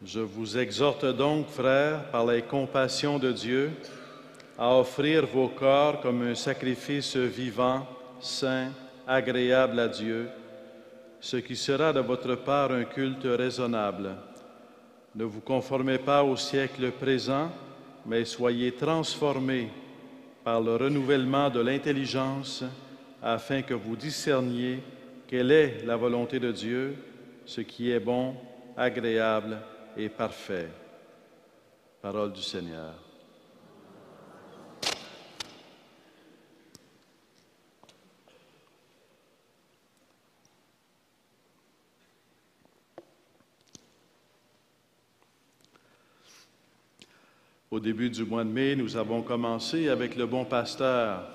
Je vous exhorte donc, frères, par les compassions de Dieu, à offrir vos corps comme un sacrifice vivant, saint, agréable à Dieu, ce qui sera de votre part un culte raisonnable. Ne vous conformez pas au siècle présent, mais soyez transformés par le renouvellement de l'intelligence, afin que vous discerniez quelle est la volonté de Dieu, ce qui est bon, agréable et parfait. Parole du Seigneur. Au début du mois de mai, nous avons commencé avec le bon pasteur.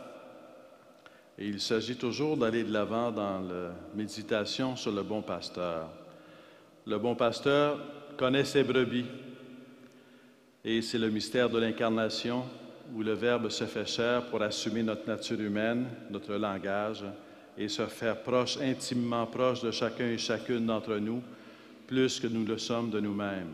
Et il s'agit toujours d'aller de l'avant dans la méditation sur le bon pasteur. Le bon pasteur connaît ses brebis. Et c'est le mystère de l'incarnation où le Verbe se fait chair pour assumer notre nature humaine, notre langage, et se faire proche, intimement proche de chacun et chacune d'entre nous, plus que nous le sommes de nous-mêmes.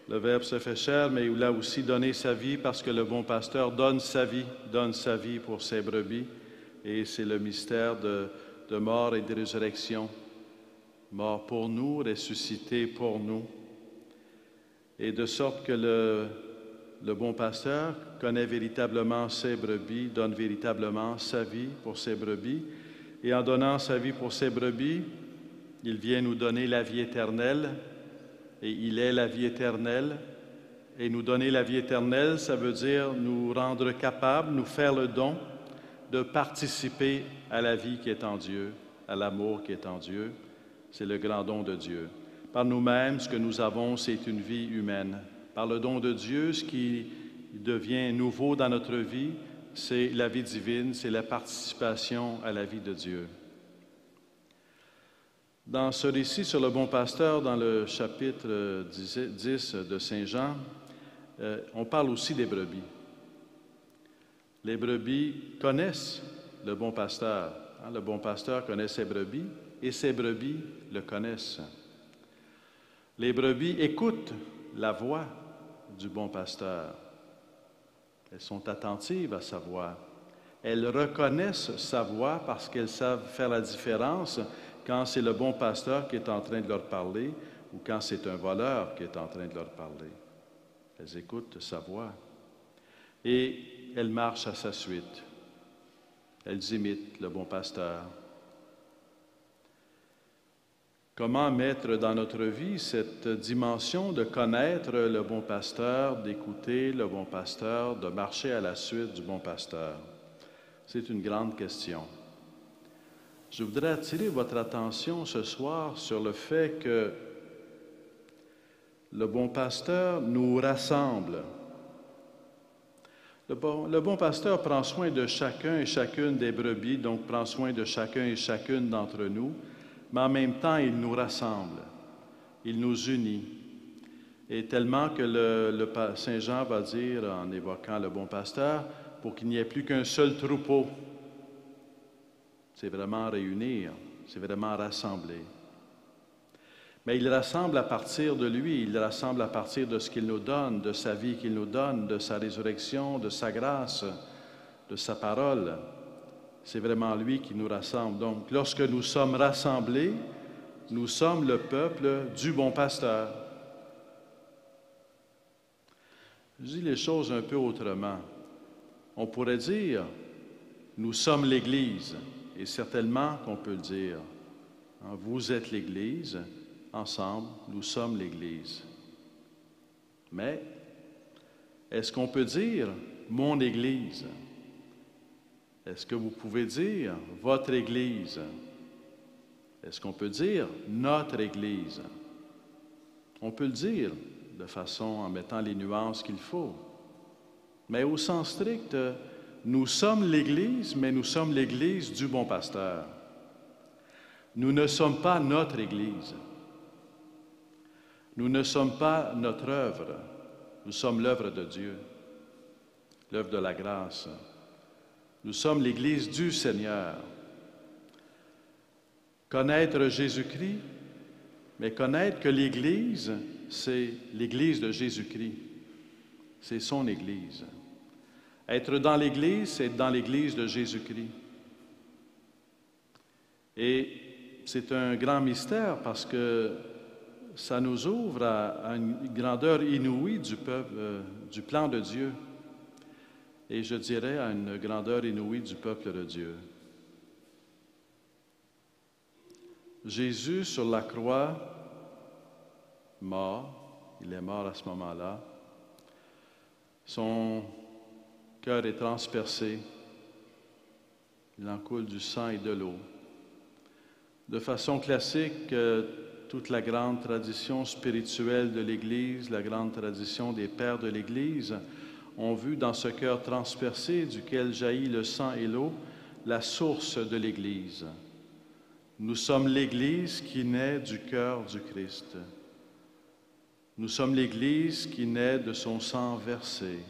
Le Verbe se fait chair, mais il a aussi donné sa vie parce que le bon pasteur donne sa vie pour ses brebis. Et c'est le mystère de mort et de résurrection. Mort pour nous, ressuscité pour nous. Et de sorte que le bon pasteur connaît véritablement ses brebis, donne véritablement sa vie pour ses brebis. Et en donnant sa vie pour ses brebis, il vient nous donner la vie éternelle. Et il est la vie éternelle. Et nous donner la vie éternelle, ça veut dire nous rendre capables, nous faire le don de participer à la vie qui est en Dieu, à l'amour qui est en Dieu. C'est le grand don de Dieu. Par nous-mêmes, ce que nous avons, c'est une vie humaine. Par le don de Dieu, ce qui devient nouveau dans notre vie, c'est la vie divine, c'est la participation à la vie de Dieu. Dans ce récit sur le bon pasteur, dans le chapitre 10 de Saint Jean, on parle aussi des brebis. Les brebis connaissent le bon pasteur. Le bon pasteur connaît ses brebis et ses brebis le connaissent. Les brebis écoutent la voix du bon pasteur. Elles sont attentives à sa voix. Elles reconnaissent sa voix parce qu'elles savent faire la différence quand c'est le bon pasteur qui est en train de leur parler ou quand c'est un voleur qui est en train de leur parler. Elles écoutent sa voix et elles marchent à sa suite. Elles imitent le bon pasteur. Comment mettre dans notre vie cette dimension de connaître le bon pasteur, d'écouter le bon pasteur, de marcher à la suite du bon pasteur? C'est une grande question. Je voudrais attirer votre attention ce soir sur le fait que le bon pasteur nous rassemble. Le bon pasteur prend soin de chacun et chacune des brebis, donc prend soin de chacun et chacune d'entre nous, mais en même temps, il nous rassemble, il nous unit. Et tellement que Saint Jean va dire, en évoquant le bon pasteur, pour qu'il n'y ait plus qu'un seul troupeau. C'est vraiment réunir, c'est vraiment rassembler. Mais il rassemble à partir de lui, il rassemble à partir de ce qu'il nous donne, de sa vie qu'il nous donne, de sa résurrection, de sa grâce, de sa parole. C'est vraiment lui qui nous rassemble. Donc, lorsque nous sommes rassemblés, nous sommes le peuple du bon pasteur. Je dis les choses un peu autrement. On pourrait dire, nous sommes l'Église, et certainement qu'on peut le dire. Vous êtes l'Église, ensemble, nous sommes l'Église. Mais, est-ce qu'on peut dire « mon Église » ? Est-ce que vous pouvez dire « votre Église » ? Est-ce qu'on peut dire « notre Église » ? On peut le dire de façon en mettant les nuances qu'il faut. Mais au sens strict, nous sommes l'Église, mais nous sommes l'Église du bon pasteur. Nous ne sommes pas notre Église. Nous ne sommes pas notre œuvre. Nous sommes l'œuvre de Dieu, l'œuvre de la grâce. Nous sommes l'Église du Seigneur. Connaître Jésus-Christ, mais connaître que l'Église c'est l'Église de Jésus-Christ. C'est son Église. Être dans l'Église, c'est être dans l'Église de Jésus-Christ. Et c'est un grand mystère parce que ça nous ouvre à une grandeur inouïe du plan de Dieu. Et je dirais à une grandeur inouïe du peuple de Dieu. Jésus sur la croix, mort, il est mort à ce moment-là, son cœur est transpercé, il en coule du sang et de l'eau. De façon classique, toute la grande tradition spirituelle de l'Église, la grande tradition des pères de l'Église, ont vu dans ce cœur transpercé duquel jaillit le sang et l'eau, la source de l'Église. Nous sommes l'Église qui naît du cœur du Christ. Nous sommes l'Église qui naît de son sang versé.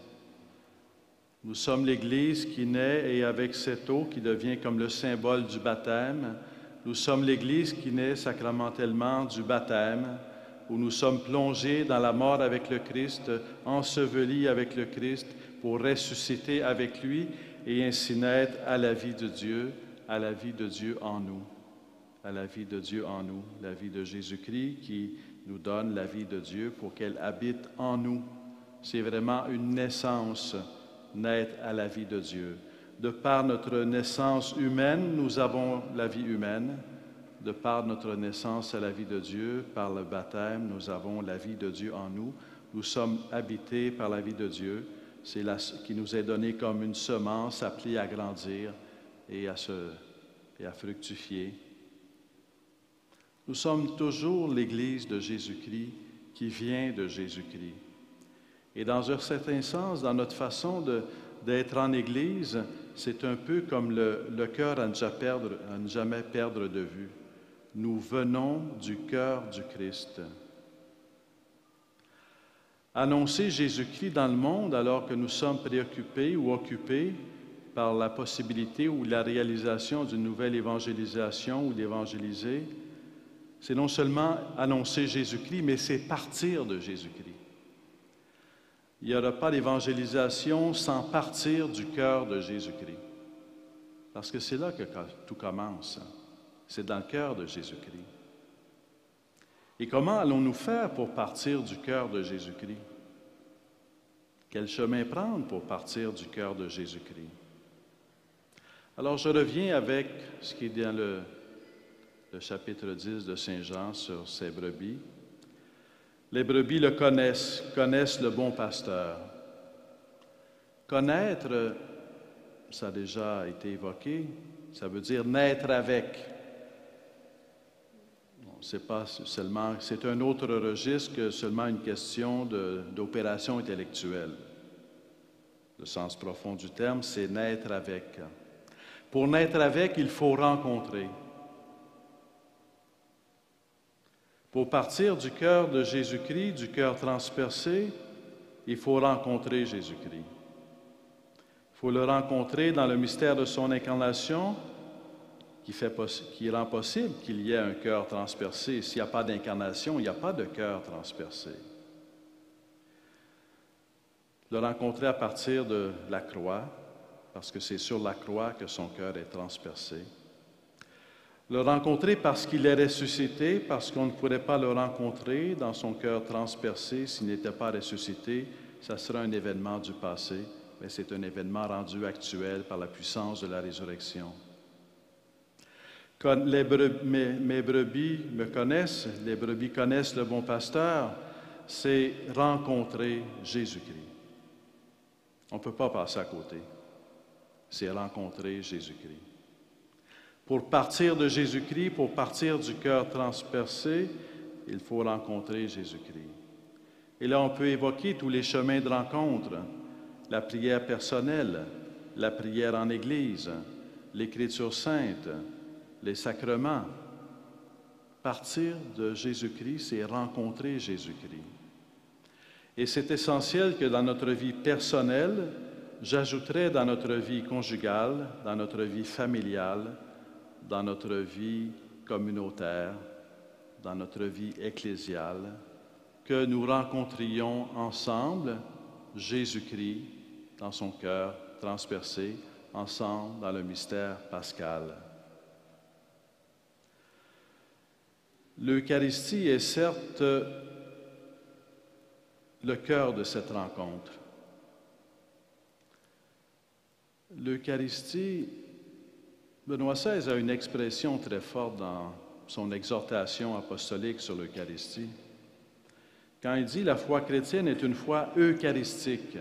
Nous sommes l'Église qui naît et avec cette eau qui devient comme le symbole du baptême, nous sommes l'Église qui naît sacramentellement du baptême, où nous sommes plongés dans la mort avec le Christ, ensevelis avec le Christ, pour ressusciter avec lui et ainsi naître à la vie de Dieu, à la vie de Dieu en nous, à la vie de Dieu en nous, la vie de Jésus-Christ qui nous donne la vie de Dieu pour qu'elle habite en nous. C'est vraiment une naissance, naître à la vie de Dieu. De par notre naissance humaine, nous avons la vie humaine. De par notre naissance à la vie de Dieu, par le baptême, nous avons la vie de Dieu en nous. Nous sommes habités par la vie de Dieu. C'est là qui nous est donnée comme une semence appelée à grandir et à fructifier. Nous sommes toujours l'Église de Jésus-Christ qui vient de Jésus-Christ. Et dans un certain sens, dans notre façon d'être en Église, c'est un peu comme le cœur à ne jamais perdre de vue. Nous venons du cœur du Christ. Annoncer Jésus-Christ dans le monde alors que nous sommes préoccupés ou occupés par la possibilité ou la réalisation d'une nouvelle évangélisation ou d'évangéliser, c'est non seulement annoncer Jésus-Christ, mais c'est partir de Jésus-Christ. Il n'y aura pas d'évangélisation sans partir du cœur de Jésus-Christ. Parce que c'est là que tout commence. C'est dans le cœur de Jésus-Christ. Et comment allons-nous faire pour partir du cœur de Jésus-Christ? Quel chemin prendre pour partir du cœur de Jésus-Christ? Alors, je reviens avec ce qui est dans le chapitre 10 de Saint Jean sur ces brebis. Les brebis le connaissent le bon pasteur. Connaître, ça a déjà été évoqué, ça veut dire naître avec. C'est pas seulement, c'est un autre registre que seulement une question d'opération intellectuelle. Le sens profond du terme, c'est naître avec. Pour naître avec, il faut rencontrer. Pour partir du cœur de Jésus-Christ, du cœur transpercé, il faut rencontrer Jésus-Christ. Il faut le rencontrer dans le mystère de son incarnation qui rend possible qu'il y ait un cœur transpercé. S'il n'y a pas d'incarnation, il n'y a pas de cœur transpercé. Le rencontrer à partir de la croix, parce que c'est sur la croix que son cœur est transpercé. Le rencontrer parce qu'il est ressuscité, parce qu'on ne pourrait pas le rencontrer dans son cœur transpercé s'il n'était pas ressuscité. Ça sera un événement du passé, mais c'est un événement rendu actuel par la puissance de la résurrection. Quand mes brebis me connaissent, les brebis connaissent le bon pasteur, c'est rencontrer Jésus-Christ. On ne peut pas passer à côté. C'est rencontrer Jésus-Christ. Pour partir de Jésus-Christ, pour partir du cœur transpercé, il faut rencontrer Jésus-Christ. Et là, on peut évoquer tous les chemins de rencontre, la prière personnelle, la prière en Église, l'Écriture sainte, les sacrements. Partir de Jésus-Christ, c'est rencontrer Jésus-Christ. Et c'est essentiel que dans notre vie personnelle, j'ajouterais dans notre vie conjugale, dans notre vie familiale, dans notre vie communautaire, dans notre vie ecclésiale, que nous rencontrions ensemble Jésus-Christ dans son cœur transpercé, ensemble dans le mystère pascal. L'Eucharistie est certes le cœur de cette rencontre. L'Eucharistie, Benoît XVI a une expression très forte dans son exhortation apostolique sur l'Eucharistie. Quand il dit « la foi chrétienne est une foi eucharistique ».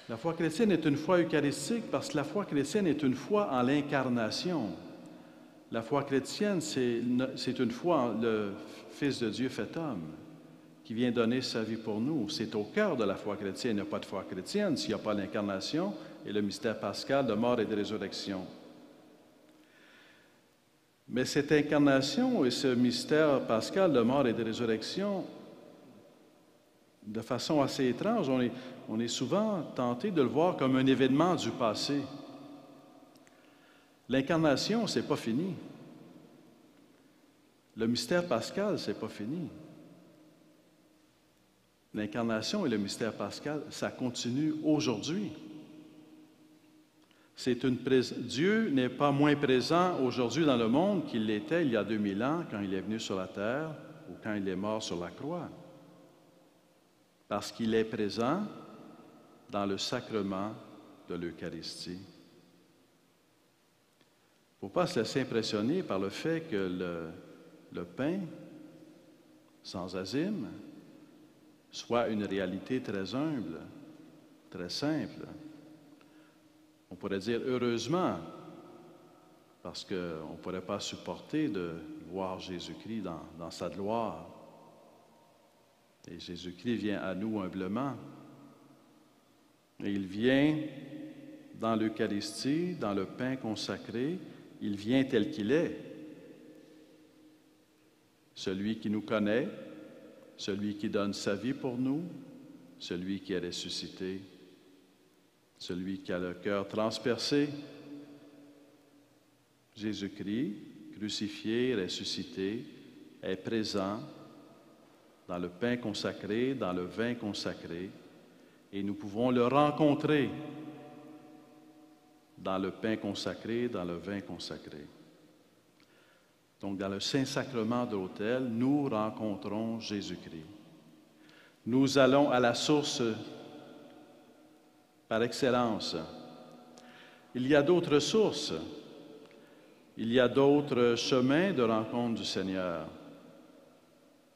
La foi chrétienne est une foi eucharistique parce que la foi chrétienne est une foi en l'incarnation. La foi chrétienne, c'est une foi en le Fils de Dieu fait homme, qui vient donner sa vie pour nous. C'est au cœur de la foi chrétienne. Il n'y a pas de foi chrétienne s'il n'y a pas l'incarnation et le mystère pascal de mort et de résurrection. Mais cette incarnation et ce mystère pascal de mort et de résurrection, de façon assez étrange, on est souvent tenté de le voir comme un événement du passé. L'incarnation, ce n'est pas fini. Le mystère pascal, ce n'est pas fini. L'incarnation et le mystère pascal, ça continue aujourd'hui. Dieu n'est pas moins présent aujourd'hui dans le monde qu'il l'était il y a 2000 ans quand il est venu sur la terre ou quand il est mort sur la croix. Parce qu'il est présent dans le sacrement de l'Eucharistie. Il ne faut pas se laisser impressionner par le fait que le pain, sans azime, soit une réalité très humble, très simple. On pourrait dire heureusement, parce qu'on ne pourrait pas supporter de voir Jésus-Christ dans sa gloire. Et Jésus-Christ vient à nous humblement. Et il vient dans l'Eucharistie, dans le pain consacré, il vient tel qu'il est. Celui qui nous connaît, celui qui donne sa vie pour nous, celui qui est ressuscité, celui qui a le cœur transpercé. Jésus-Christ, crucifié, ressuscité, est présent dans le pain consacré, dans le vin consacré, et nous pouvons le rencontrer dans le pain consacré, dans le vin consacré. Donc, dans le Saint-Sacrement de l'autel, nous rencontrons Jésus-Christ. Nous allons à la source par excellence. Il y a d'autres sources. Il y a d'autres chemins de rencontre du Seigneur.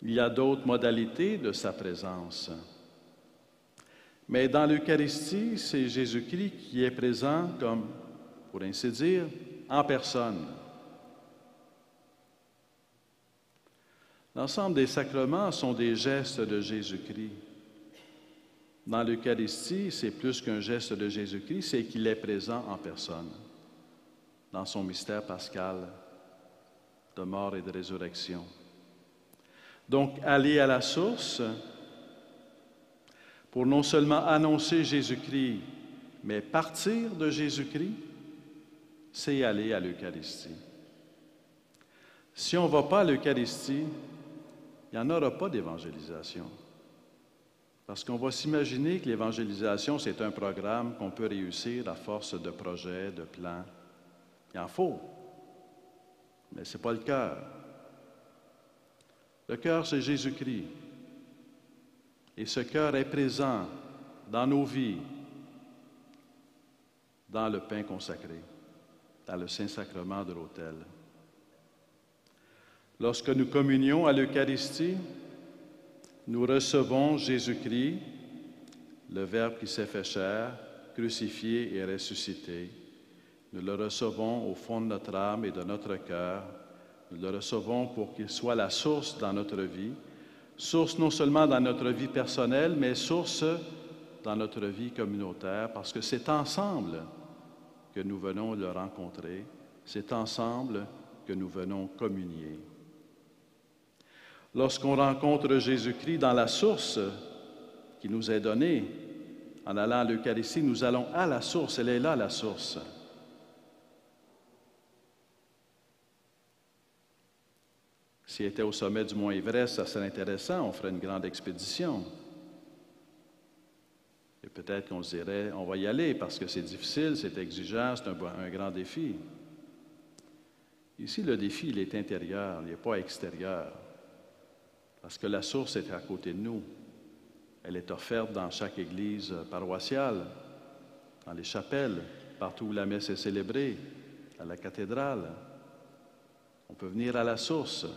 Il y a d'autres modalités de sa présence. Mais dans l'Eucharistie, c'est Jésus-Christ qui est présent comme, pour ainsi dire, en personne. L'ensemble des sacrements sont des gestes de Jésus-Christ. Dans l'Eucharistie, c'est plus qu'un geste de Jésus-Christ, c'est qu'il est présent en personne, dans son mystère pascal de mort et de résurrection. Donc, aller à la source pour non seulement annoncer Jésus-Christ, mais partir de Jésus-Christ, c'est aller à l'Eucharistie. Si on ne va pas à l'Eucharistie, il n'y en aura pas d'évangélisation. Parce qu'on va s'imaginer que l'évangélisation, c'est un programme qu'on peut réussir à force de projets, de plans. Il en faut, mais ce n'est pas le cœur. Le cœur, c'est Jésus-Christ. Et ce cœur est présent dans nos vies, dans le pain consacré, dans le Saint-Sacrement de l'autel. Lorsque nous communions à l'Eucharistie, nous recevons Jésus-Christ, le Verbe qui s'est fait chair, crucifié et ressuscité. Nous le recevons au fond de notre âme et de notre cœur. Nous le recevons pour qu'il soit la source dans notre vie, source non seulement dans notre vie personnelle, mais source dans notre vie communautaire, parce que c'est ensemble que nous venons le rencontrer, c'est ensemble que nous venons communier. Lorsqu'on rencontre Jésus-Christ dans la source qui nous est donnée, en allant à l'Eucharistie, nous allons à la source, elle est là la source. S'il était au sommet du mont Everest, ça serait intéressant, on ferait une grande expédition. Et peut-être qu'on se dirait, on va y aller parce que c'est difficile, c'est exigeant, c'est un grand défi. Ici, le défi, il est intérieur, il n'est pas extérieur. Parce que la source est à côté de nous. Elle est offerte dans chaque église paroissiale, dans les chapelles, partout où la messe est célébrée, à la cathédrale. On peut venir à la source,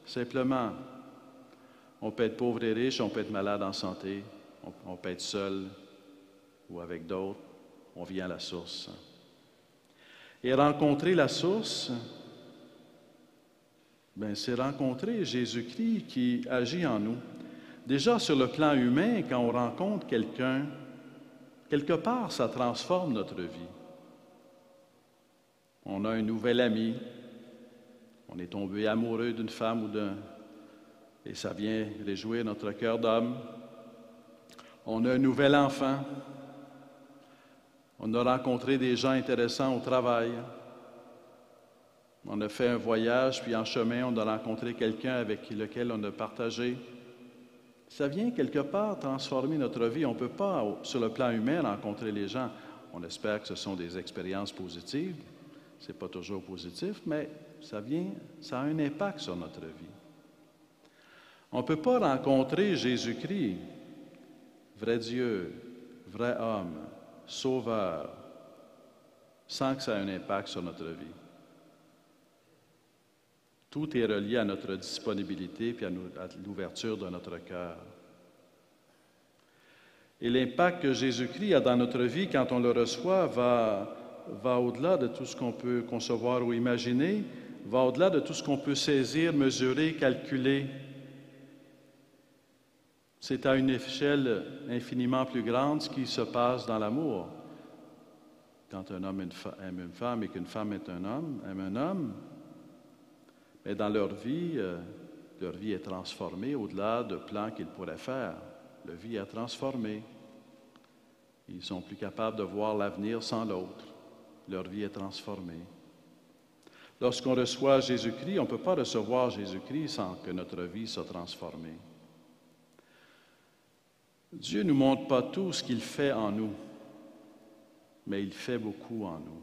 simplement. On peut être pauvre et riche, on peut être malade en santé, on peut être seul ou avec d'autres. On vient à la source. Et rencontrer la source, c'est rencontrer Jésus-Christ qui agit en nous. Déjà, sur le plan humain, quand on rencontre quelqu'un, quelque part, ça transforme notre vie. On a un nouvel ami, on est tombé amoureux d'une femme ou d'un... et ça vient réjouir notre cœur d'homme. On a un nouvel enfant. On a rencontré des gens intéressants au travail. On a fait un voyage, puis en chemin, on a rencontré quelqu'un avec lequel on a partagé. Ça vient quelque part transformer notre vie. On ne peut pas, sur le plan humain, rencontrer les gens. On espère que ce sont des expériences positives. Ce n'est pas toujours positif, mais ça a un impact sur notre vie. On ne peut pas rencontrer Jésus-Christ, vrai Dieu, vrai homme, sauveur, sans que ça ait un impact sur notre vie. Tout est relié à notre disponibilité et à l'ouverture de notre cœur. Et l'impact que Jésus-Christ a dans notre vie quand on le reçoit va au-delà de tout ce qu'on peut concevoir ou imaginer, va au-delà de tout ce qu'on peut saisir, mesurer, calculer. C'est à une échelle infiniment plus grande ce qui se passe dans l'amour. Quand un homme aime une femme et qu'une femme aime un homme, mais dans leur vie est transformée au-delà de plans qu'ils pourraient faire. Leur vie est transformée. Ils sont plus capables de voir l'avenir sans l'autre. Leur vie est transformée. Lorsqu'on reçoit Jésus-Christ, on ne peut pas recevoir Jésus-Christ sans que notre vie soit transformée. Dieu ne nous montre pas tout ce qu'il fait en nous, mais il fait beaucoup en nous.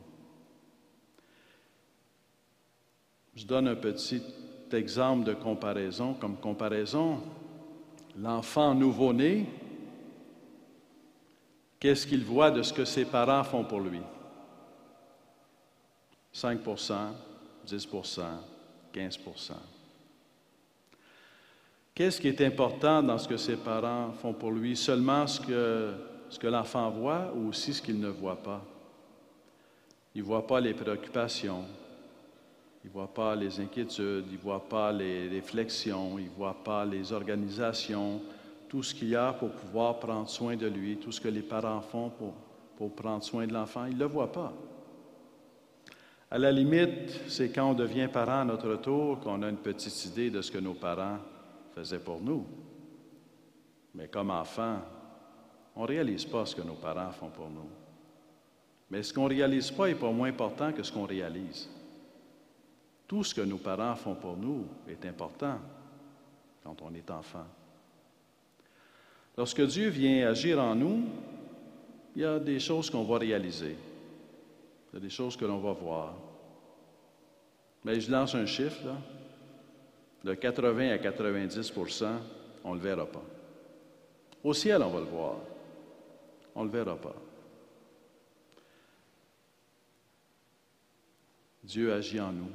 Je donne un petit exemple de comparaison. Comme comparaison, l'enfant nouveau-né, qu'est-ce qu'il voit de ce que ses parents font pour lui? 5 10 15 Qu'est-ce qui est important dans ce que ses parents font pour lui? Seulement ce que l'enfant voit ou aussi ce qu'il ne voit pas? Il ne voit pas les préoccupations. Il ne voit pas les inquiétudes, il ne voit pas les réflexions, il ne voit pas les organisations, tout ce qu'il y a pour pouvoir prendre soin de lui, tout ce que les parents font pour prendre soin de l'enfant, il ne le voit pas. À la limite, c'est quand on devient parent à notre tour qu'on a une petite idée de ce que nos parents faisaient pour nous. Mais comme enfant, on ne réalise pas ce que nos parents font pour nous. Mais ce qu'on ne réalise pas n'est pas moins important que ce qu'on réalise. Tout ce que nos parents font pour nous est important quand on est enfant. Lorsque Dieu vient agir en nous, il y a des choses qu'on va réaliser. Il y a des choses que l'on va voir. Mais je lance un chiffre, là. De 80 à 90 %, on ne le verra pas. Au ciel, on va le voir. On ne le verra pas. Dieu agit en nous.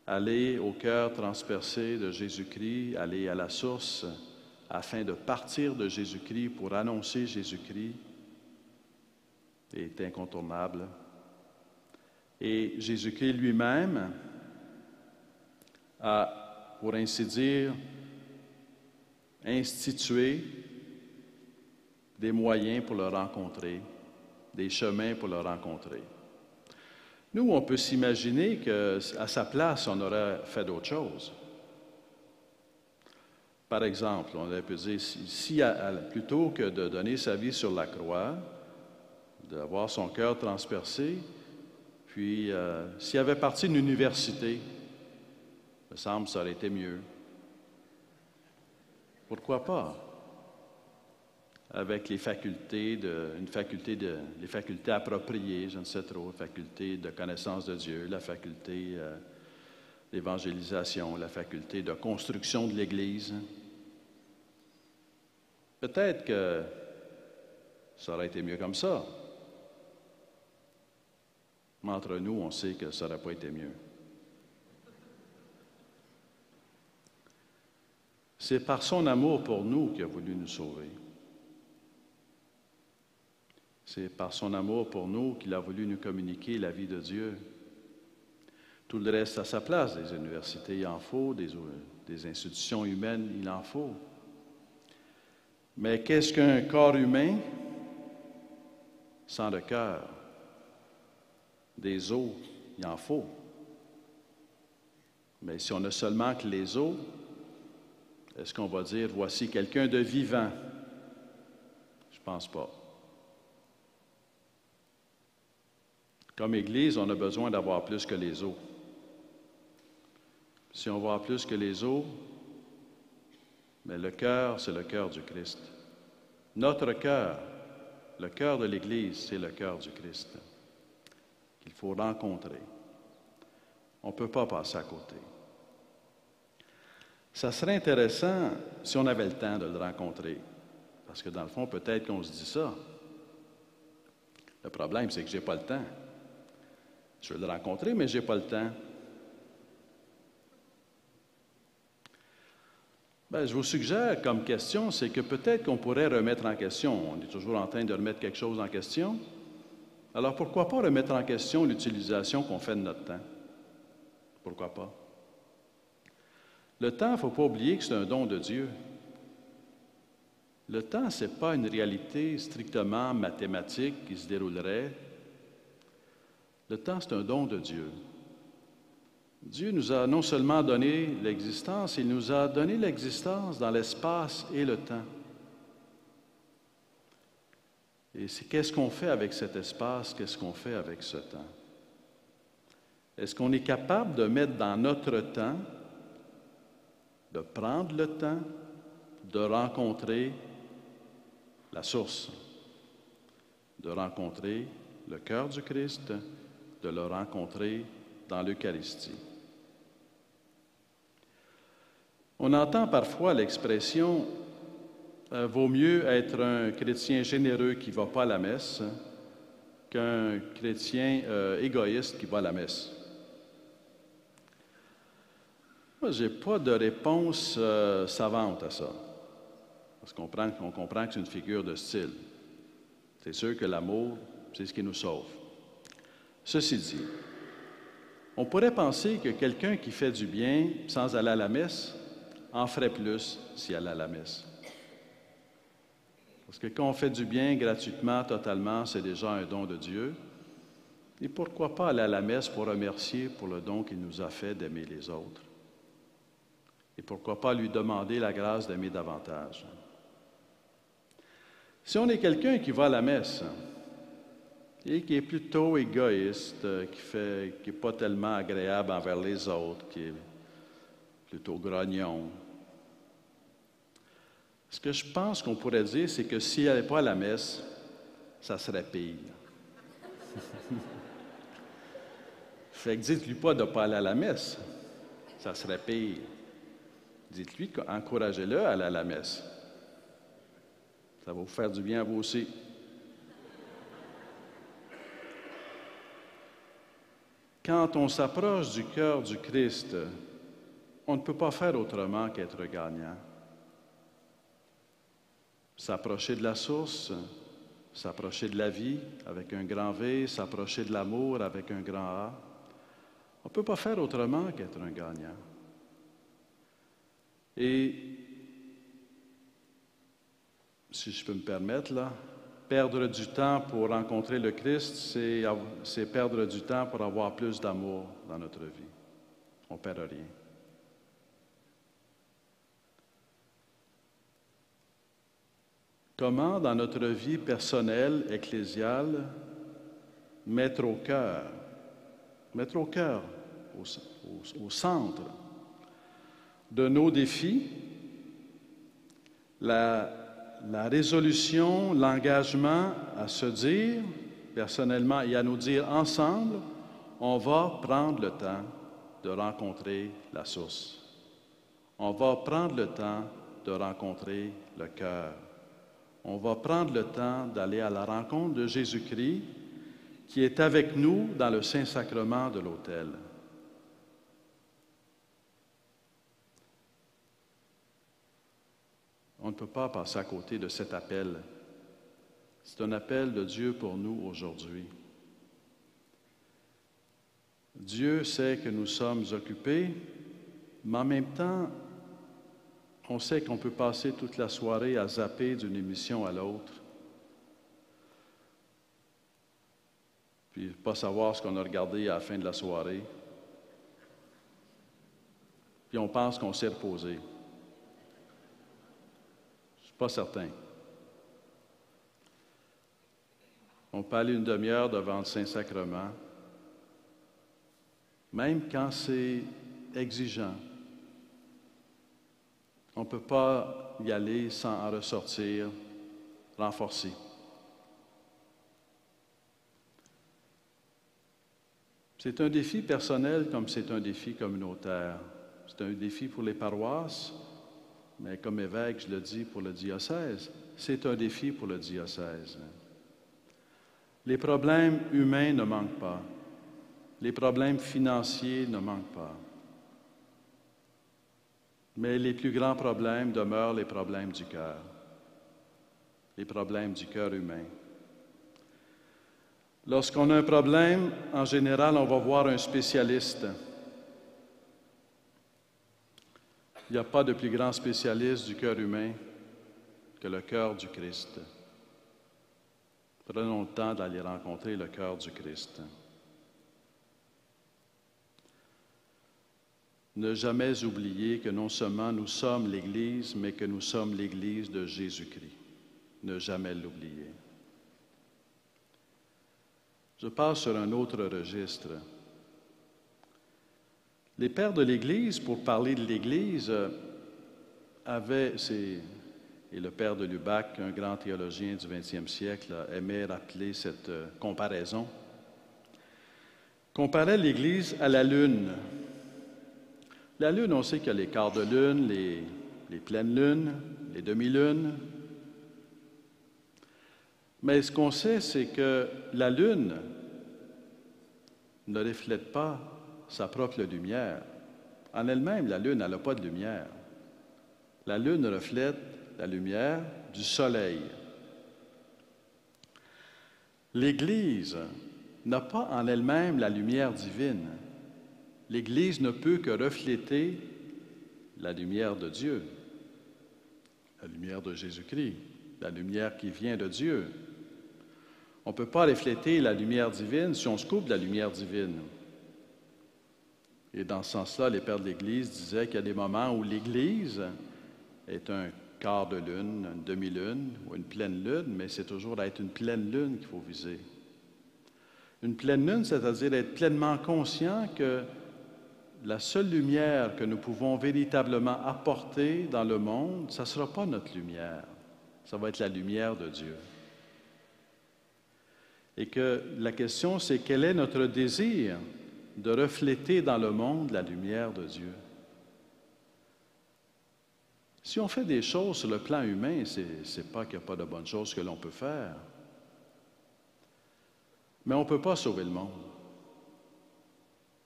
Aller au cœur transpercé de Jésus-Christ, aller à la source afin de partir de Jésus-Christ pour annoncer Jésus-Christ est incontournable. Et Jésus-Christ lui-même a, pour ainsi dire, institué des moyens pour le rencontrer, des chemins pour le rencontrer. Nous, on peut s'imaginer qu'à sa place, on aurait fait d'autres choses. Par exemple, on aurait pu dire, plutôt que de donner sa vie sur la croix, d'avoir son cœur transpercé, puis s'il avait parti d'une université, me semble que ça aurait été mieux. Pourquoi pas? Avec les facultés appropriées, je ne sais trop, faculté de connaissance de Dieu, la faculté d'évangélisation, la faculté de construction de l'Église. Peut-être que ça aurait été mieux comme ça. Mais entre nous, on sait que ça n'aurait pas été mieux. C'est par son amour pour nous qu'il a voulu nous sauver. C'est par son amour pour nous qu'il a voulu nous communiquer la vie de Dieu. Tout le reste à sa place, des universités, il en faut, des institutions humaines, il en faut. Mais qu'est-ce qu'un corps humain sans le cœur? Des os, il en faut. Mais si on a seulement que les os, est-ce qu'on va dire, voici quelqu'un de vivant? Je ne pense pas. Comme Église, on a besoin d'avoir plus que les os. Si on voit plus que les os, mais le cœur, c'est le cœur du Christ. Notre cœur, le cœur de l'Église, c'est le cœur du Christ qu'il faut rencontrer. On ne peut pas passer à côté. Ça serait intéressant si on avait le temps de le rencontrer. Parce que dans le fond, peut-être qu'on se dit ça. Le problème, c'est que je n'ai pas le temps. Je veux le rencontrer, mais je n'ai pas le temps. Bien, je vous suggère comme question, c'est que peut-être qu'on pourrait remettre en question. On est toujours en train de remettre quelque chose en question. Alors, pourquoi pas remettre en question l'utilisation qu'on fait de notre temps? Pourquoi pas? Le temps, il ne faut pas oublier que c'est un don de Dieu. Le temps, ce n'est pas une réalité strictement mathématique qui se déroulerait. Le temps, c'est un don de Dieu. Dieu nous a non seulement donné l'existence, il nous a donné l'existence dans l'espace et le temps. Et c'est qu'est-ce qu'on fait avec cet espace, qu'est-ce qu'on fait avec ce temps? Est-ce qu'on est capable de mettre dans notre temps, de prendre le temps, de rencontrer la source, de rencontrer le cœur du Christ, de le rencontrer dans l'Eucharistie? On entend parfois l'expression « vaut mieux être un chrétien généreux qui ne va pas à la messe qu'un chrétien égoïste qui va à la messe ». Moi, je n'ai pas de réponse savante à ça, parce qu'on comprend que c'est une figure de style. C'est sûr que l'amour, c'est ce qui nous sauve. Ceci dit, on pourrait penser que quelqu'un qui fait du bien sans aller à la messe en ferait plus s'il allait à la messe. Parce que quand on fait du bien gratuitement, totalement, c'est déjà un don de Dieu. Et pourquoi pas aller à la messe pour remercier pour le don qu'il nous a fait d'aimer les autres? Et pourquoi pas lui demander la grâce d'aimer davantage? Si on est quelqu'un qui va à la messe et qui est plutôt égoïste, qui n'est pas tellement agréable envers les autres, qui est plutôt grognon, ce que je pense qu'on pourrait dire, c'est que s'il n'allait pas à la messe, ça serait pire. Fait que dites-lui pas de ne pas aller à la messe, ça serait pire. Dites-lui encouragez-le à aller à la messe. Ça va vous faire du bien à vous aussi. Quand on s'approche du cœur du Christ, on ne peut pas faire autrement qu'être gagnant. S'approcher de la source, s'approcher de la vie avec un grand V, s'approcher de l'amour avec un grand A. On ne peut pas faire autrement qu'être un gagnant. Et, si je peux me permettre, là, perdre du temps pour rencontrer le Christ, c'est perdre du temps pour avoir plus d'amour dans notre vie. On ne perd rien. Comment, dans notre vie personnelle, ecclésiale, mettre au cœur, au centre, de nos défis, la résolution, l'engagement à se dire, personnellement et à nous dire ensemble, on va prendre le temps de rencontrer la source. On va prendre le temps de rencontrer le cœur. On va prendre le temps d'aller à la rencontre de Jésus-Christ qui est avec nous dans le Saint-Sacrement de l'autel. On ne peut pas passer à côté de cet appel. C'est un appel de Dieu pour nous aujourd'hui. Dieu sait que nous sommes occupés, mais en même temps, on sait qu'on peut passer toute la soirée à zapper d'une émission à l'autre, puis pas savoir ce qu'on a regardé à la fin de la soirée, puis on pense qu'on s'est reposé. Je ne suis pas certain. On peut aller une demi-heure devant le Saint-Sacrement, même quand c'est exigeant. On ne peut pas y aller sans en ressortir renforcé. C'est un défi personnel comme c'est un défi communautaire. C'est un défi pour les paroisses, mais comme évêque, je le dis pour le diocèse, c'est un défi pour le diocèse. Les problèmes humains ne manquent pas. Les problèmes financiers ne manquent pas. Mais les plus grands problèmes demeurent les problèmes du cœur, les problèmes du cœur humain. Lorsqu'on a un problème, en général, on va voir un spécialiste. Il n'y a pas de plus grand spécialiste du cœur humain que le cœur du Christ. Prenons le temps d'aller rencontrer le cœur du Christ. Ne jamais oublier que non seulement nous sommes l'Église, mais que nous sommes l'Église de Jésus-Christ. Ne jamais l'oublier. Je passe sur un autre registre. Les pères de l'Église, pour parler de l'Église, et le père de Lubac, un grand théologien du 20e siècle, aimait rappeler cette comparaison, comparait l'Église à la Lune. La Lune, on sait qu'il y a les quarts de lune, les pleines lunes, les demi-lunes. Mais ce qu'on sait, c'est que la Lune ne reflète pas sa propre lumière. En elle-même, la Lune, elle n'a pas de lumière. La Lune reflète la lumière du Soleil. L'Église n'a pas en elle-même la lumière divine. L'Église ne peut que refléter la lumière de Dieu, la lumière de Jésus-Christ, la lumière qui vient de Dieu. On ne peut pas refléter la lumière divine si on se coupe de la lumière divine. Et dans ce sens-là, les pères de l'Église disaient qu'il y a des moments où l'Église est un quart de lune, une demi-lune ou une pleine lune, mais c'est toujours à être une pleine lune qu'il faut viser. Une pleine lune, c'est-à-dire être pleinement conscient que la seule lumière que nous pouvons véritablement apporter dans le monde, ça ne sera pas notre lumière, ça va être la lumière de Dieu. Et que la question, c'est quel est notre désir de refléter dans le monde la lumière de Dieu? Si on fait des choses sur le plan humain, c'est pas qu'il n'y a pas de bonnes choses que l'on peut faire. Mais on ne peut pas sauver le monde.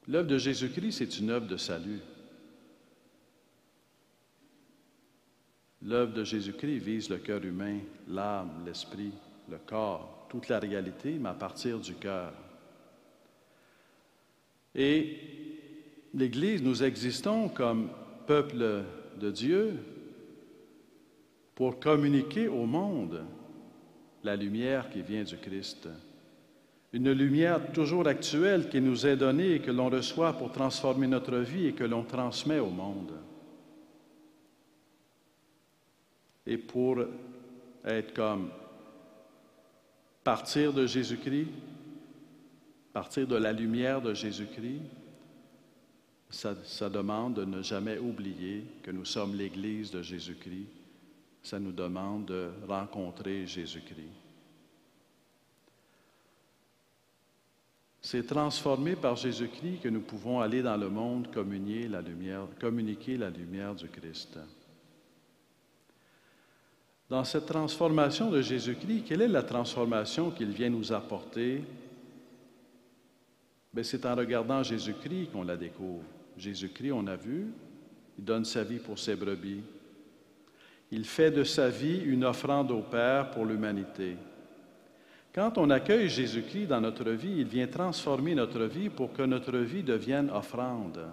L'œuvre de Jésus-Christ, c'est une œuvre de salut. L'œuvre de Jésus-Christ vise le cœur humain, l'âme, l'esprit, le corps, toute la réalité, mais à partir du cœur. Et l'Église, nous existons comme peuple de Dieu pour communiquer au monde la lumière qui vient du Christ. Une lumière toujours actuelle qui nous est donnée et que l'on reçoit pour transformer notre vie et que l'on transmet au monde. Et pour être comme partir de Jésus-Christ, partir de la lumière de Jésus-Christ, Ça demande de ne jamais oublier que nous sommes l'Église de Jésus-Christ. Ça nous demande de rencontrer Jésus-Christ. C'est transformé par Jésus-Christ que nous pouvons aller dans le monde communiquer la lumière du Christ. Dans cette transformation de Jésus-Christ, quelle est la transformation qu'il vient nous apporter? Bien, c'est en regardant Jésus-Christ qu'on la découvre. Jésus-Christ, on a vu, il donne sa vie pour ses brebis. Il fait de sa vie une offrande au Père pour l'humanité. Quand on accueille Jésus-Christ dans notre vie, il vient transformer notre vie pour que notre vie devienne offrande.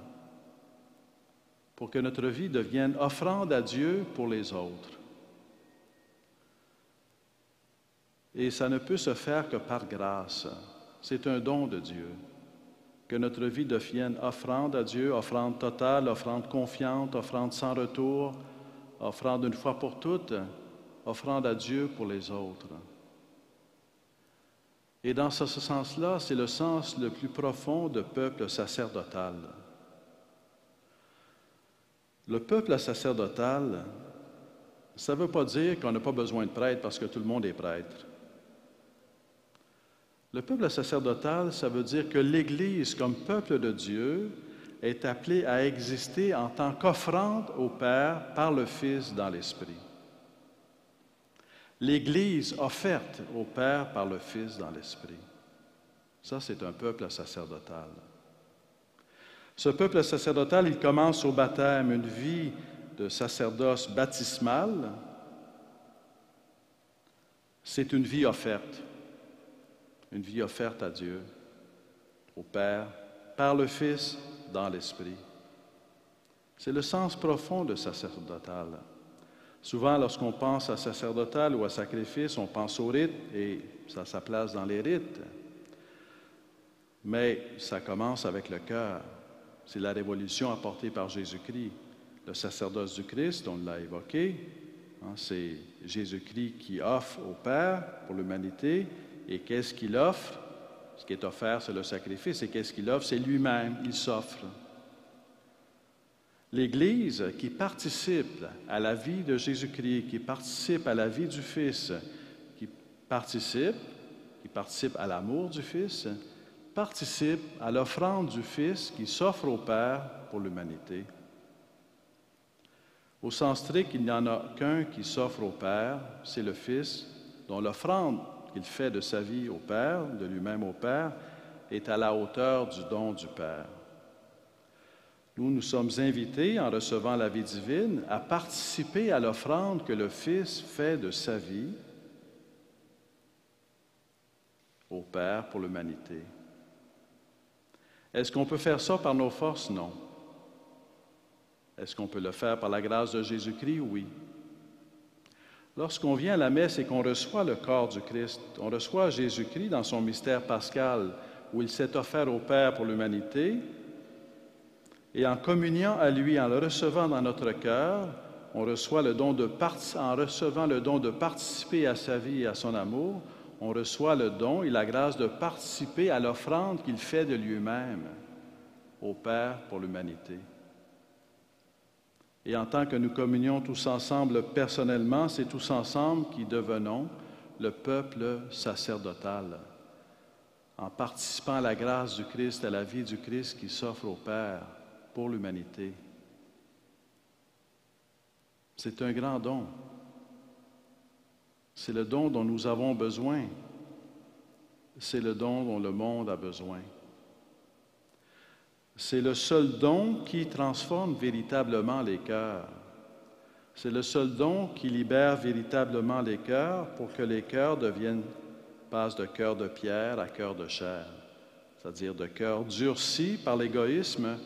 Pour que notre vie devienne offrande à Dieu pour les autres. Et ça ne peut se faire que par grâce. C'est un don de Dieu. Que notre vie devienne offrande à Dieu, offrande totale, offrande confiante, offrande sans retour, offrande une fois pour toutes, offrande à Dieu pour les autres. Et dans ce sens-là, c'est le sens le plus profond de peuple sacerdotal. Le peuple sacerdotal, ça ne veut pas dire qu'on n'a pas besoin de prêtre parce que tout le monde est prêtre. Le peuple sacerdotal, ça veut dire que l'Église, comme peuple de Dieu, est appelée à exister en tant qu'offrande au Père par le Fils dans l'Esprit. L'Église offerte au Père par le Fils dans l'Esprit. Ça, c'est un peuple sacerdotal. Ce peuple sacerdotal, il commence au baptême, une vie de sacerdoce baptismal. C'est une vie offerte. Une vie offerte à Dieu, au Père, par le Fils, dans l'Esprit. C'est le sens profond de sacerdotal. Souvent, lorsqu'on pense à sacerdotal ou à sacrifice, on pense au rite et ça a sa place dans les rites. Mais ça commence avec le cœur. C'est la révolution apportée par Jésus-Christ. Le sacerdoce du Christ, on l'a évoqué, c'est Jésus-Christ qui offre au Père pour l'humanité. Et qu'est-ce qu'il offre? Ce qui est offert, c'est le sacrifice. Et qu'est-ce qu'il offre? C'est lui-même, il s'offre. L'Église qui participe à la vie de Jésus-Christ, qui participe à la vie du Fils, qui participe à l'amour du Fils, participe à l'offrande du Fils qui s'offre au Père pour l'humanité. Au sens strict, il n'y en a qu'un qui s'offre au Père, c'est le Fils, dont l'offrande qu'il fait de sa vie au Père, de lui-même au Père, est à la hauteur du don du Père. Nous sommes invités, en recevant la vie divine, à participer à l'offrande que le Fils fait de sa vie au Père pour l'humanité. Est-ce qu'on peut faire ça par nos forces? Non. Est-ce qu'on peut le faire par la grâce de Jésus-Christ? Oui. Lorsqu'on vient à la messe et qu'on reçoit le corps du Christ, on reçoit Jésus-Christ dans son mystère pascal, où il s'est offert au Père pour l'humanité, et en communiant à lui, en le recevant dans notre cœur, on reçoit en recevant le don de participer à sa vie et à son amour, on reçoit le don et la grâce de participer à l'offrande qu'il fait de lui-même au Père pour l'humanité. Et en tant que nous communions tous ensemble personnellement, c'est tous ensemble qui devenons le peuple sacerdotal, en participant à la grâce du Christ, à la vie du Christ qui s'offre au Père pour l'humanité. C'est un grand don. C'est le don dont nous avons besoin. C'est le don dont le monde a besoin. C'est le seul don qui transforme véritablement les cœurs. C'est le seul don qui libère véritablement les cœurs pour que les cœurs passent de cœur de pierre à cœur de chair, c'est-à-dire de cœur durci par l'égoïsme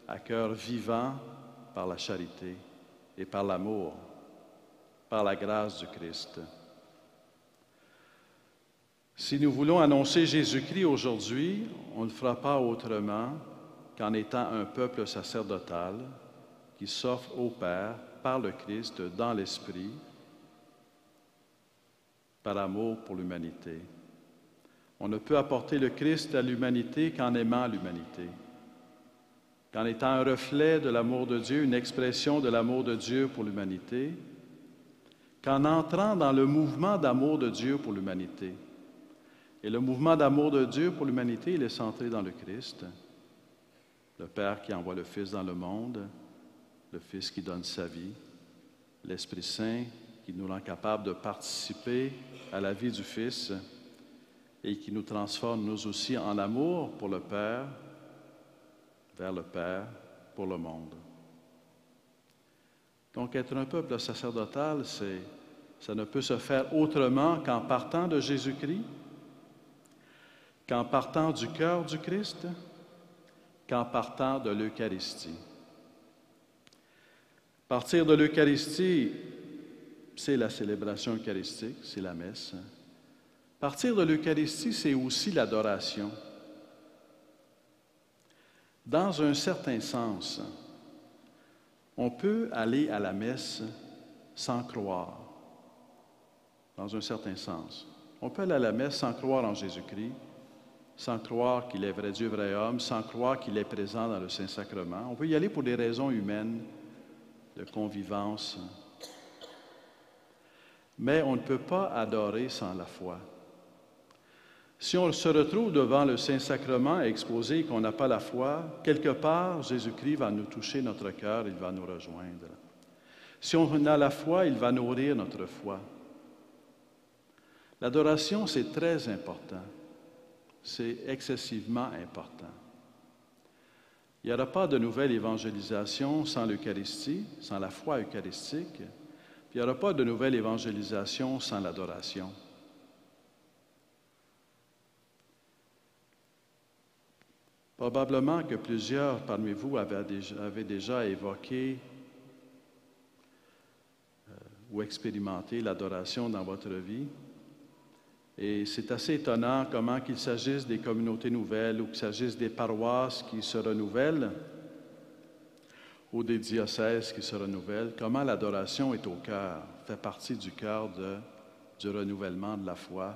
à cœur vivant par la charité et par l'amour, par la grâce du Christ. Si nous voulons annoncer Jésus-Christ aujourd'hui, on ne le fera pas autrement qu'en étant un peuple sacerdotal qui s'offre au Père par le Christ dans l'Esprit, par amour pour l'humanité. On ne peut apporter le Christ à l'humanité qu'en aimant l'humanité. qu'en étant un reflet de l'amour de Dieu, une expression de l'amour de Dieu pour l'humanité, qu'en entrant dans le mouvement d'amour de Dieu pour l'humanité. Et le mouvement d'amour de Dieu pour l'humanité, il est centré dans le Christ, le Père qui envoie le Fils dans le monde, le Fils qui donne sa vie, l'Esprit Saint qui nous rend capables de participer à la vie du Fils et qui nous transforme, nous aussi, en amour pour le Père, vers le Père, pour le monde. Donc, être un peuple sacerdotal, ça ne peut se faire autrement qu'en partant de Jésus-Christ, qu'en partant du cœur du Christ, qu'en partant de l'Eucharistie. Partir de l'Eucharistie, c'est la célébration eucharistique, c'est la messe. Partir de l'Eucharistie, c'est aussi l'adoration. Dans un certain sens, on peut aller à la messe sans croire. Dans un certain sens. On peut aller à la messe sans croire en Jésus-Christ, sans croire qu'il est vrai Dieu, vrai homme, sans croire qu'il est présent dans le Saint-Sacrement. On peut y aller pour des raisons humaines, de convivence. Mais on ne peut pas adorer sans la foi. Si on se retrouve devant le Saint-Sacrement exposé et qu'on n'a pas la foi, quelque part, Jésus-Christ va nous toucher notre cœur, il va nous rejoindre. Si on a la foi, il va nourrir notre foi. L'adoration, c'est très important. C'est excessivement important. Il n'y aura pas de nouvelle évangélisation sans l'Eucharistie, sans la foi eucharistique. Puis il n'y aura pas de nouvelle évangélisation sans l'adoration. Probablement que plusieurs parmi vous avaient déjà évoqué ou expérimenté l'adoration dans votre vie. Et c'est assez étonnant comment qu'il s'agisse des communautés nouvelles ou qu'il s'agisse des paroisses qui se renouvellent ou des diocèses qui se renouvellent, comment l'adoration est au cœur, fait partie du cœur du renouvellement de la foi.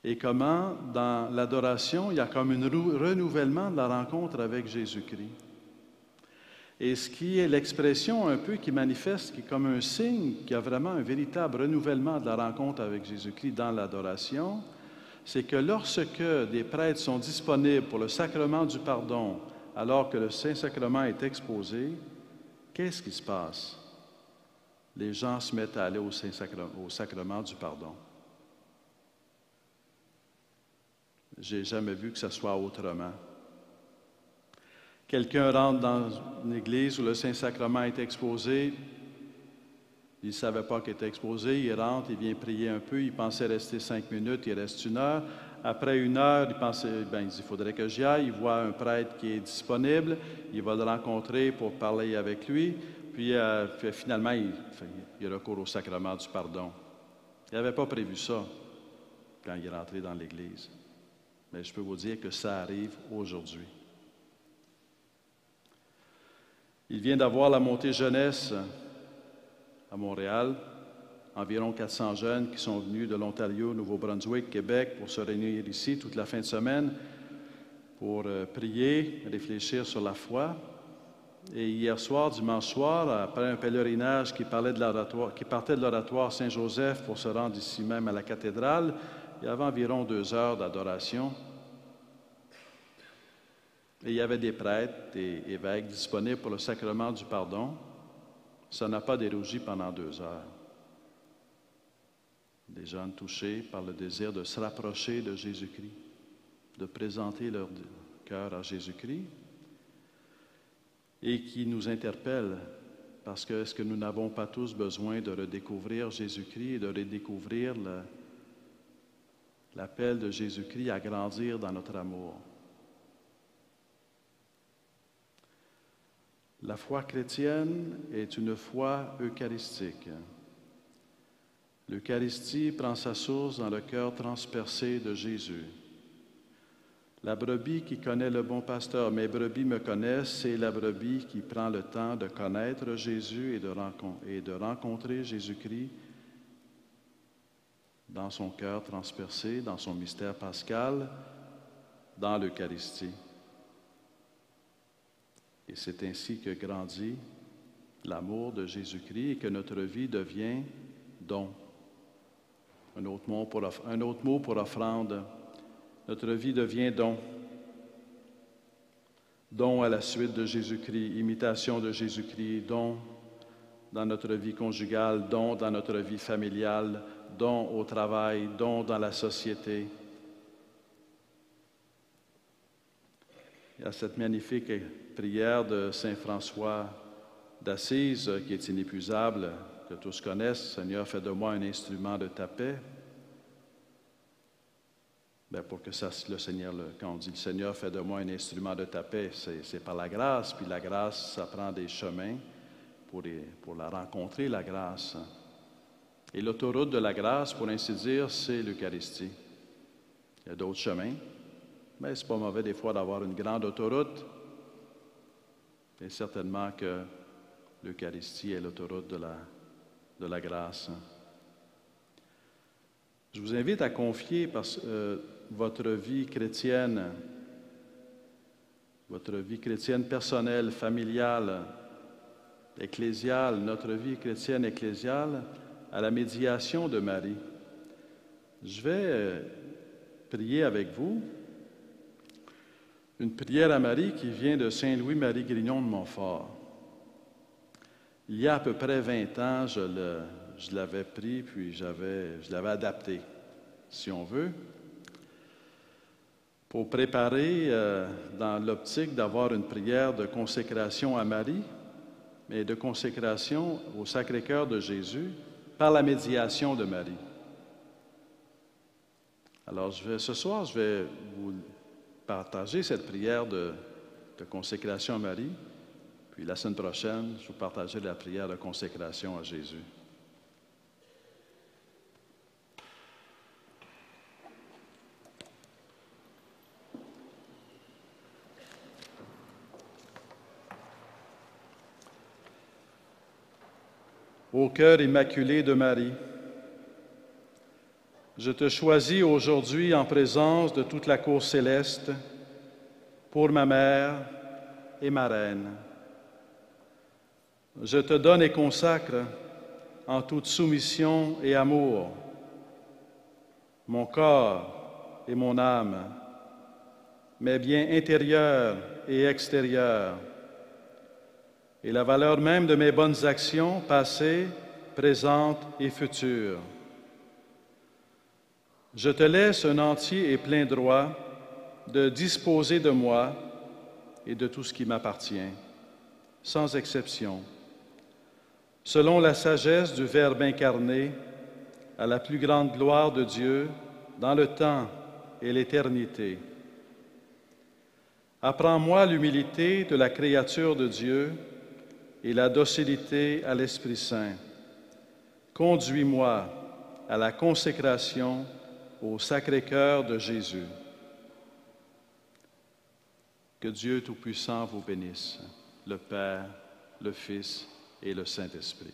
Et comment, dans l'adoration, il y a comme un renouvellement de la rencontre avec Jésus-Christ. Et ce qui est l'expression un peu qui manifeste, qui est comme un signe qu'il y a vraiment un véritable renouvellement de la rencontre avec Jésus-Christ dans l'adoration, c'est que lorsque des prêtres sont disponibles pour le sacrement du pardon, alors que le Saint-Sacrement est exposé, qu'est-ce qui se passe? Les gens se mettent à aller au sacrement du pardon. Je n'ai jamais vu que ce soit autrement. Quelqu'un rentre dans une église où le Saint-Sacrement est exposé, il ne savait pas qu'il était exposé, il rentre, il vient prier un peu, il pensait rester 5 minutes, il reste 1 heure. Après 1 heure, il dit, il faudrait que j'y aille. Il voit un prêtre qui est disponible, il va le rencontrer pour parler avec lui, puis finalement, il recourt au sacrement du pardon. Il n'avait pas prévu ça quand il est rentré dans l'église. Mais je peux vous dire que ça arrive aujourd'hui. Il vient d'avoir la montée jeunesse à Montréal, environ 400 jeunes qui sont venus de l'Ontario, Nouveau-Brunswick, Québec pour se réunir ici toute la fin de semaine pour prier, réfléchir sur la foi. Et hier soir, dimanche soir, après un pèlerinage qui partait de l'oratoire Saint-Joseph pour se rendre ici même à la cathédrale, il y avait environ 2 heures d'adoration. Et il y avait des prêtres, des évêques disponibles pour le sacrement du pardon. Ça n'a pas dérougi pendant 2 heures. Des jeunes touchés par le désir de se rapprocher de Jésus-Christ, de présenter leur cœur à Jésus-Christ, et qui nous interpellent parce que est-ce que nous n'avons pas tous besoin de redécouvrir Jésus-Christ et de redécouvrir l'appel de Jésus-Christ à grandir dans notre amour? La foi chrétienne est une foi eucharistique. L'Eucharistie prend sa source dans le cœur transpercé de Jésus. La brebis qui connaît le bon pasteur, mes brebis me connaissent, c'est la brebis qui prend le temps de connaître Jésus et de rencontrer Jésus-Christ dans son cœur transpercé, dans son mystère pascal, dans l'Eucharistie. Et c'est ainsi que grandit l'amour de Jésus-Christ et que notre vie devient don. Un autre mot pour offrande. Notre vie devient don. Don à la suite de Jésus-Christ, imitation de Jésus-Christ, don dans notre vie conjugale, don dans notre vie familiale, don au travail, don dans la société. Il y a cette magnifique prière de Saint François d'Assise qui est inépuisable, que tous connaissent. « Seigneur, fais de moi un instrument de ta paix. » Bien, pour que ça, le Seigneur, quand on dit « Le Seigneur, fais de moi un instrument de ta paix », c'est par la grâce. Puis la grâce, ça prend des chemins pour la rencontrer, la grâce. Et l'autoroute de la grâce, pour ainsi dire, c'est l'Eucharistie. Il y a d'autres chemins, mais ce n'est pas mauvais des fois d'avoir une grande autoroute. Et certainement que l'Eucharistie est l'autoroute de la grâce. Je vous invite à confier votre vie chrétienne personnelle, familiale, ecclésiale, notre vie chrétienne ecclésiale, à la médiation de Marie. Je vais prier avec vous une prière à Marie qui vient de Saint Louis-Marie Grignon de Montfort. Il y a à peu près 20 ans, je l'avais pris, puis je l'avais adapté, si on veut, pour préparer dans l'optique d'avoir une prière de consécration à Marie, mais de consécration au Sacré-Cœur de Jésus par la médiation de Marie. Alors, ce soir, je vais vous partager cette prière de consécration à Marie, puis la semaine prochaine, je vous partagerai la prière de consécration à Jésus. Ô cœur immaculé de Marie, je te choisis aujourd'hui en présence de toute la cour céleste pour ma mère et ma reine. Je te donne et consacre en toute soumission et amour mon corps et mon âme, mes biens intérieurs et extérieurs, et la valeur même de mes bonnes actions passées, présentes et futures. Je te laisse un entier et plein droit de disposer de moi et de tout ce qui m'appartient, sans exception, selon la sagesse du Verbe incarné, à la plus grande gloire de Dieu, dans le temps et l'éternité. Apprends-moi l'humilité de la créature de Dieu et la docilité à l'Esprit Saint. Conduis-moi à la consécration au Sacré-Cœur de Jésus. Que Dieu Tout-Puissant vous bénisse, le Père, le Fils et le Saint-Esprit.